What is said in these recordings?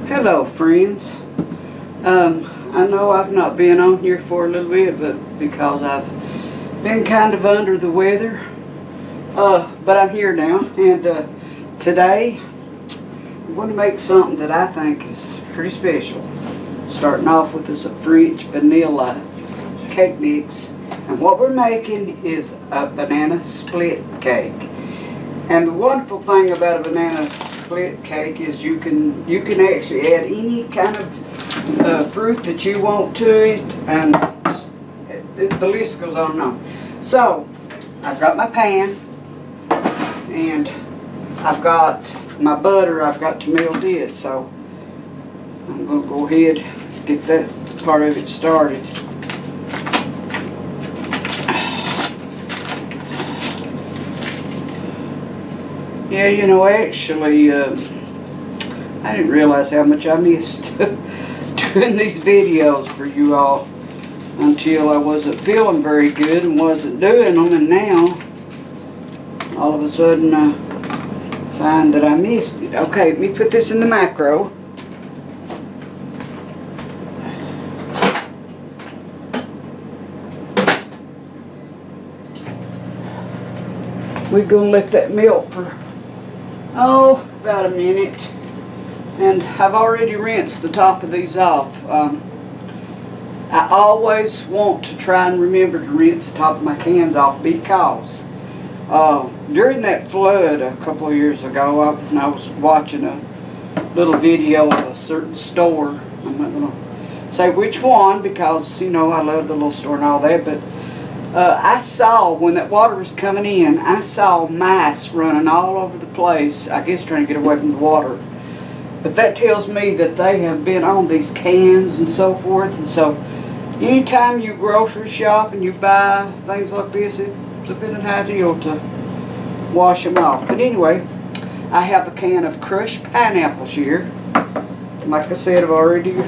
Hello friends. I know I've not been on here for a little bit, but because I've been kind of under the weather. But I'm here now, and today I'm going to make something that I think is pretty special. Starting off with this French vanilla cake mix. And what we're making is a banana split cake. And the wonderful thing about a banana split cake is you can actually add any kind of fruit that you want to it, and the list goes on and on. So I've got my pan, and I've got my butter I've got to melt it, so I'm going to go ahead and get that part of it started. Yeah, you know, actually, I didn't realize how much I missed doing these videos for you all until I wasn't feeling very good and wasn't doing them, and now all of a sudden I find that I missed it. Okay, let me put this in the macro. We're going to let that melt for about a minute, and I've already rinsed the top of these off. I always want to try and remember to rinse the top of my cans off, because during that flood a couple of years ago, I was watching a little video of a certain store. I'm not going to say which one, because you know I love the little store and all that, but I saw, when that water was coming in, I saw mice running all over the place, I guess trying to get away from the water. But that tells me that they have been on these cans and so forth. And so anytime you grocery shop and you buy things like this, it's a good idea to wash them off. But anyway, I have a can of crushed pineapples here. Like I said, I've already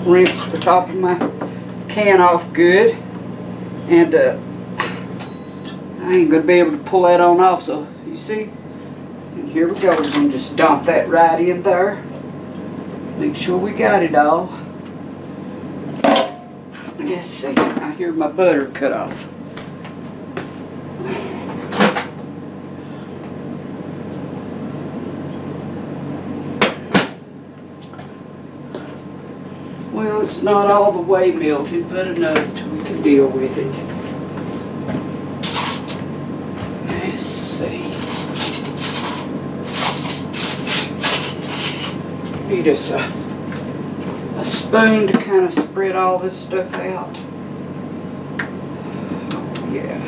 rinsed the top of my can off good. And I ain't going to be able to pull that on off, so you see. And here we go. We're going to just dump that right in there. Make sure we got it all. Let's see. I hear my butter cut off. Well, it's not all the way melted, but enough till we can deal with it. Let's see. Need us a spoon to kind of spread all this stuff out. Yeah.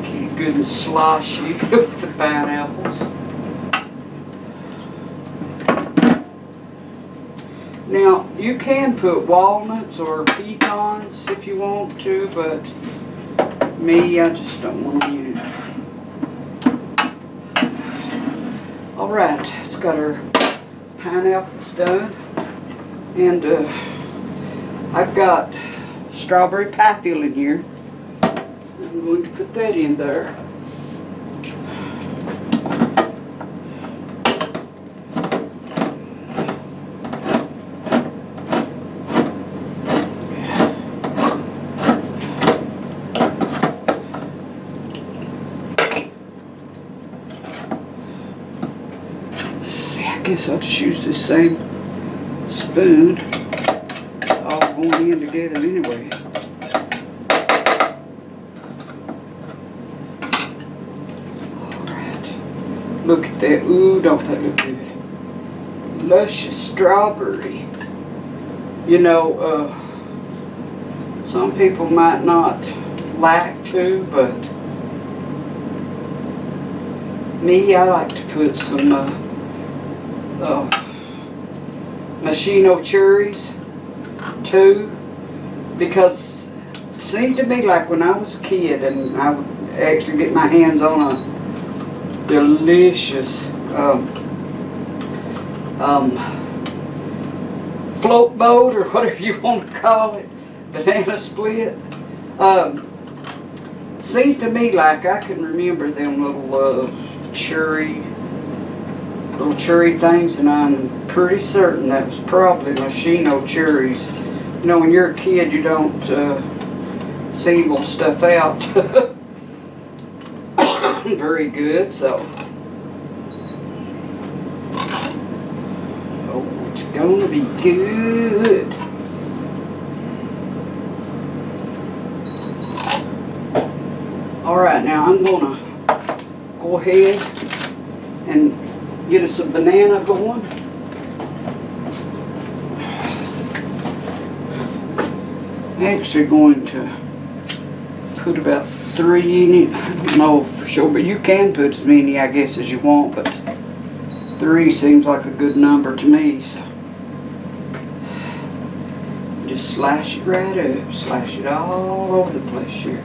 Get it good and sloshy with the pineapples. Now, you can put walnuts or pecans if you want to, but me, I just don't want to use it. Alright, it's got our pineapples done. And I've got strawberry pie filling here. I'm going to put that in there. I guess I'll just use the same spoon. It's all going in together anyway. Alright. Look at that. Ooh, don't that look good? Luscious strawberry. You know, some people might not like to, but me, I like to put some machino cherries too, because it seemed to me like when I was a kid and I would actually get my hands on a delicious float boat, or whatever you want to call it, banana split, seems to me like I can remember them little cherry little cherry things, and I'm pretty certain that was probably Machino cherries. You know, when you're a kid, you don't single stuff out very good, so. Oh, it's gonna be good. Alright, now I'm gonna go ahead and get us a banana going. I'm actually going to put about 3 in it. I don't know for sure, but you can put as many, I guess, as you want, but 3 seems like a good number to me. So just slice it right up, slice it all over the place here.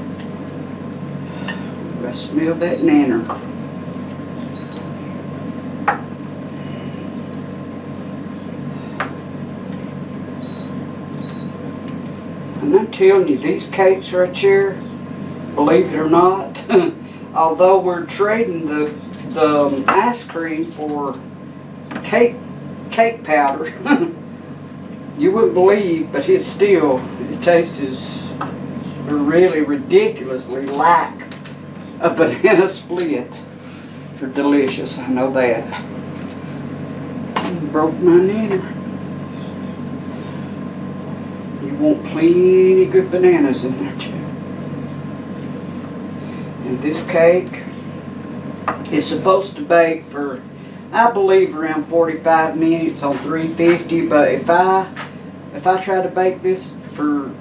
I smell that nanner. And I'm telling you, these cakes right here, believe it or not, although we're trading the ice cream for cake powder, you wouldn't believe, but it tastes really ridiculously like a banana split. They're delicious, I know that. Broke my nanner. You want plenty good bananas in there too. And this cake is supposed to bake for, I believe, around 45 minutes on 350. But if I try to bake this for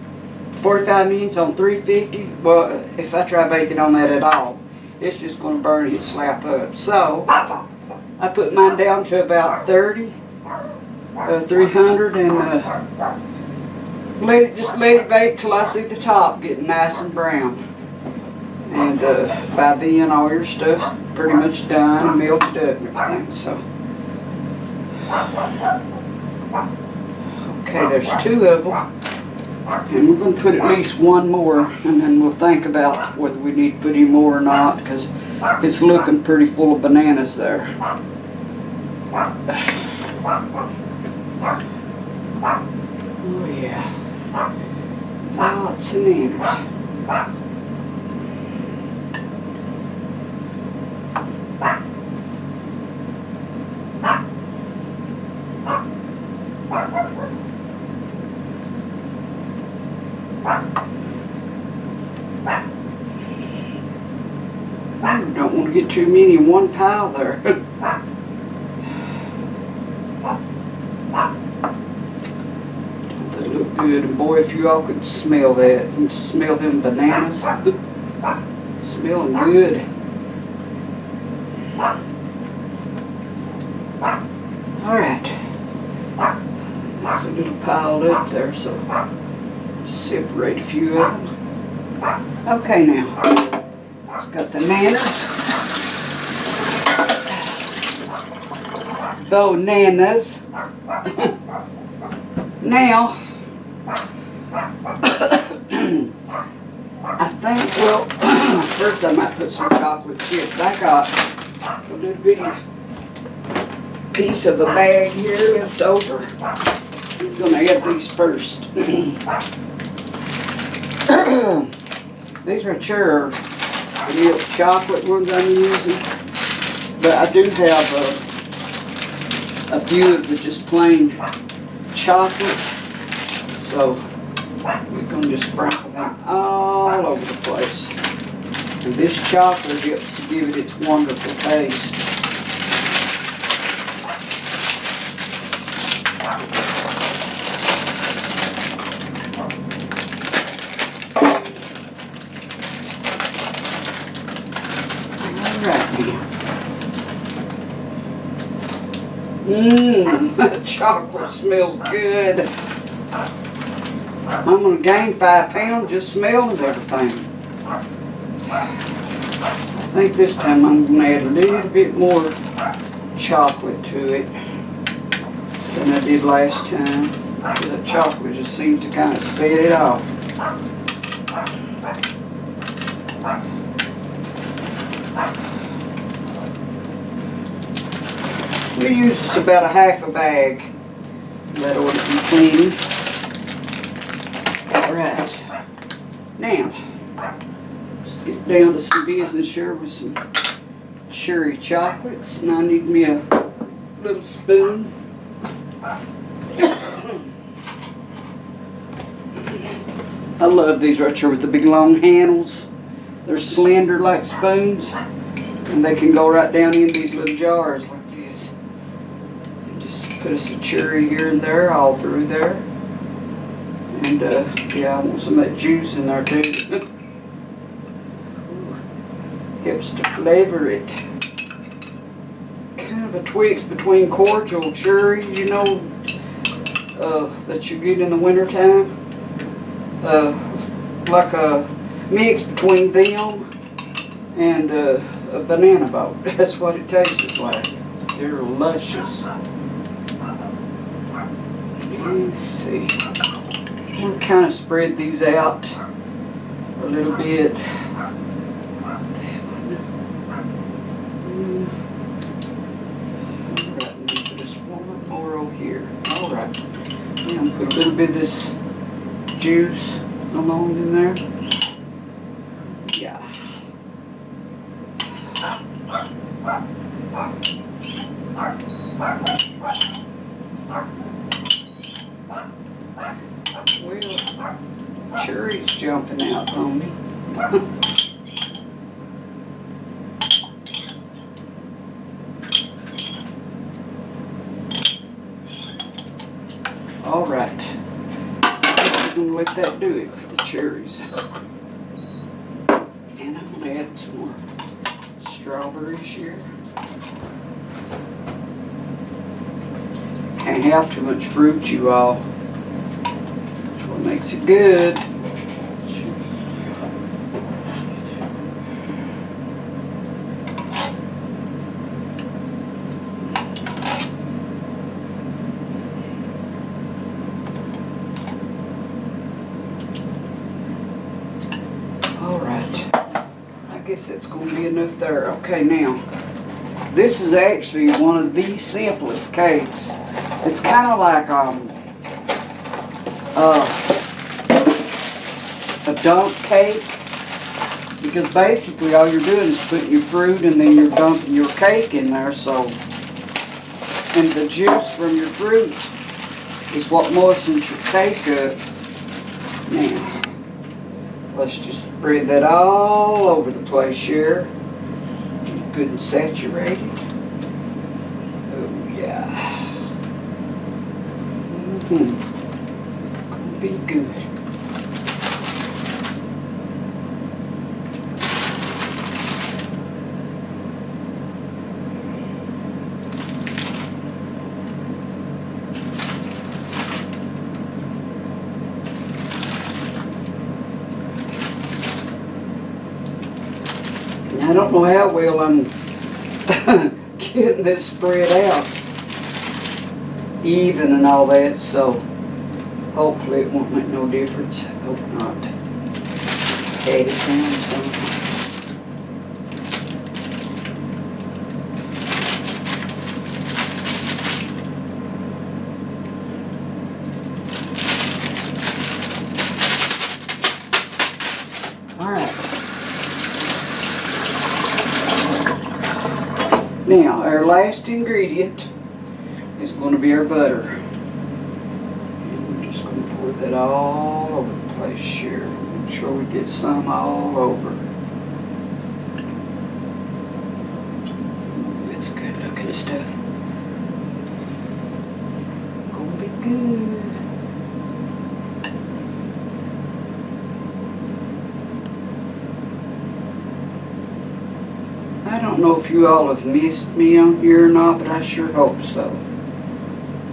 45 minutes on 350, well, if I try baking on that at all, it's just going to burn and slap up. So I put mine down to about 300, and let it bake till I see the top getting nice and brown. And by then all your stuff's pretty much done and melted up and everything. So okay, there's 2 of them. And we're going to put at least 1 more, and then we'll think about whether we need to put any more or not, because it's looking pretty full of bananas there. Oh yeah, lots of bananas. Don't want to get too many in one pile there. Don't they look good? And boy, if you all could smell that and smell them bananas, smelling good. All right, there's a little piled up there, so separate a few of them. Okay, now. It's got the nanas. Bananas. Now, I think, well, first I might put some chocolate chips. I got a little bitty piece of a bag here left over. I'm going to add these first. These are cherry. Milk chocolate ones I'm using, but I do have a few of the just plain chocolate, so we're going to just sprinkle them all over the place. And this chocolate helps to give it its wonderful taste. That chocolate smells good. I'm going to gain 5 pounds just smelling everything. I think this time I'm going to add a little bit more chocolate to it than I did last time, because that chocolate just seems to kind of set it off. We use just about a half a bag. That ought to be clean. Alright. Now, let's get down to some business here with some cherry chocolates. And I need me a little spoon. I love these right here with the big long handles. They're slender like spoons. And they can go right down in these little jars like this. And just put us a cherry here and there, all through there. And yeah, I want some of that juice in there too. Helps to flavor it. Kind of a twix between cordial cherry, you know, that you get in the wintertime. Like a mix between them and a banana boat. That's what it tastes like. They're luscious. Let's see. We'll kind of spread these out a little bit. Just one more over here. Alright. I'm gonna put a little bit of this juice along in there. Yeah. Well, cherry's jumping out on me. All right. I'm going to let that do it for the cherries. And I'm going to add some more strawberries here. Can't have too much fruit, you all. That's what makes it good. I guess that's going to be enough there. Okay, now, this is actually one of the simplest cakes. It's kind of like a dunk cake, because basically all you're doing is putting your fruit and then you're dumping your cake in there. So, and the juice from your fruit is what moistens your cake up. Now, let's just spread that all over the place here. Get it good and saturated. Oh yeah. Gonna be good. I don't know how well I'm getting this spread out even and all that, so hopefully it won't make no difference. Hope not. Add it down some. Now, our last ingredient is going to be our butter. And we're just going to pour that all over the place here. Make sure we get some all over. It's good looking stuff. Gonna be good. I don't know if you all have missed me on here or not, but I sure hope so.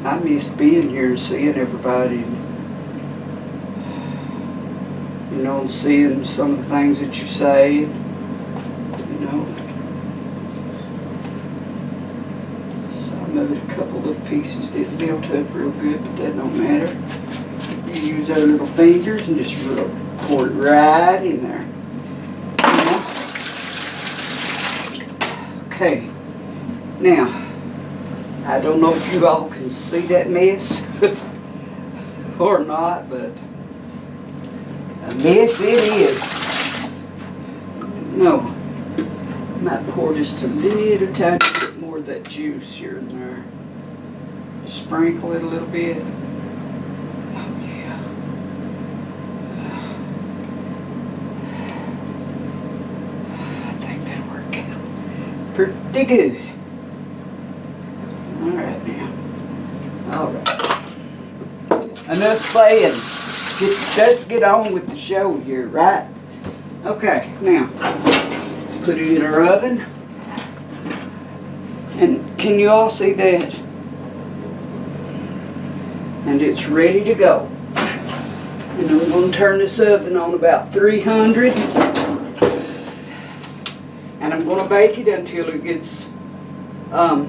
I missed being here and seeing everybody, you know, and seeing some of the things that you say, you know. Some of it, a couple little pieces didn't melt up real good, but that don't matter. You use our little fingers and just pour it right in there. Okay, now, I don't know if you all can see that mess or not, but a mess it is. No, I might pour just a little tiny bit more of that juice here and there. Sprinkle it a little bit. Oh yeah. I think that'll work out pretty good. Alright now. Alright. Enough playing. Let's get on with the show here, right? Okay, now put it in our oven. And can you all see that? And it's ready to go. And I'm going to turn this oven on about 300. And I'm going to bake it until it gets a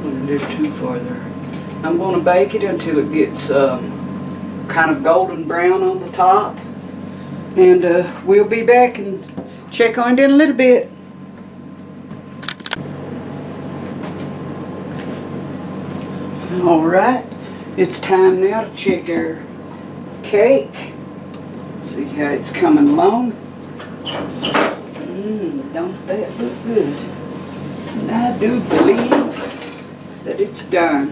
little too far there. I'm going to bake it until it gets kind of golden brown on the top. And we'll be back and check on it in a little bit. Alright, it's time now to check our cake. See how it's coming along. Don't that look good? And I do believe that it's done.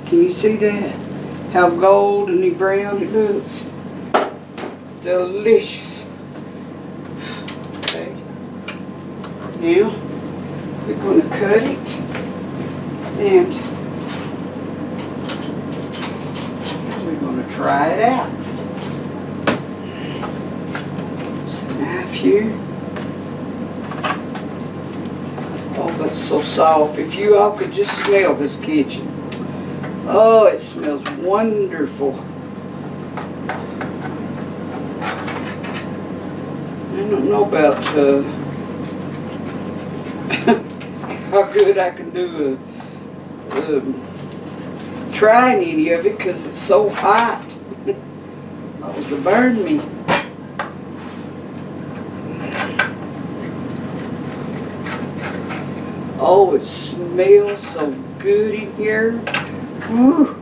Can you see that? How golden brown it looks. Delicious. Okay. Now, we're going to cut it. And we're going to try it out. It's a knife here. Oh, that's so soft. If you all could just smell this kitchen. Oh, it smells wonderful. I don't know about how good I can do trying any of it because it's so hot. That was to burn me. Oh, it smells so good in here. Woo.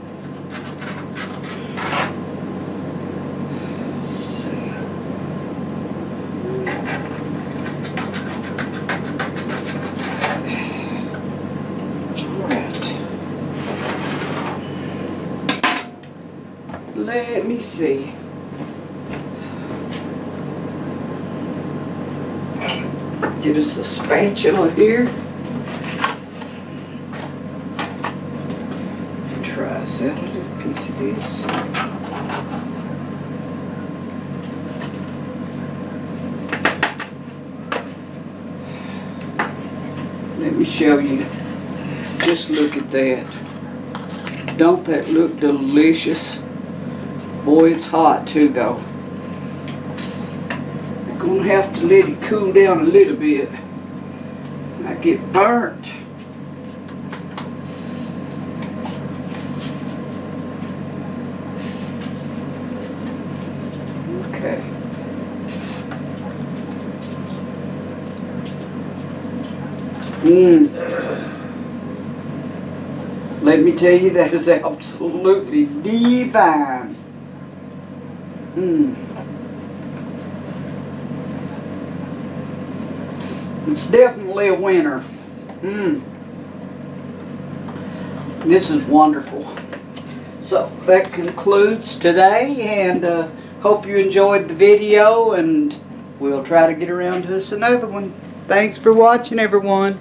Let me see. Get us a spatula here. Try us out a little piece of this. Let me show you. Just look at that. Don't that look delicious? Boy, it's hot too though. I'm gonna have to let it cool down a little bit. I get burnt. Okay. Let me tell you, that is absolutely divine. It's definitely a winner. This is wonderful. So that concludes today, and hope you enjoyed the video, and we'll try to get around to us another one. Thanks for watching, everyone.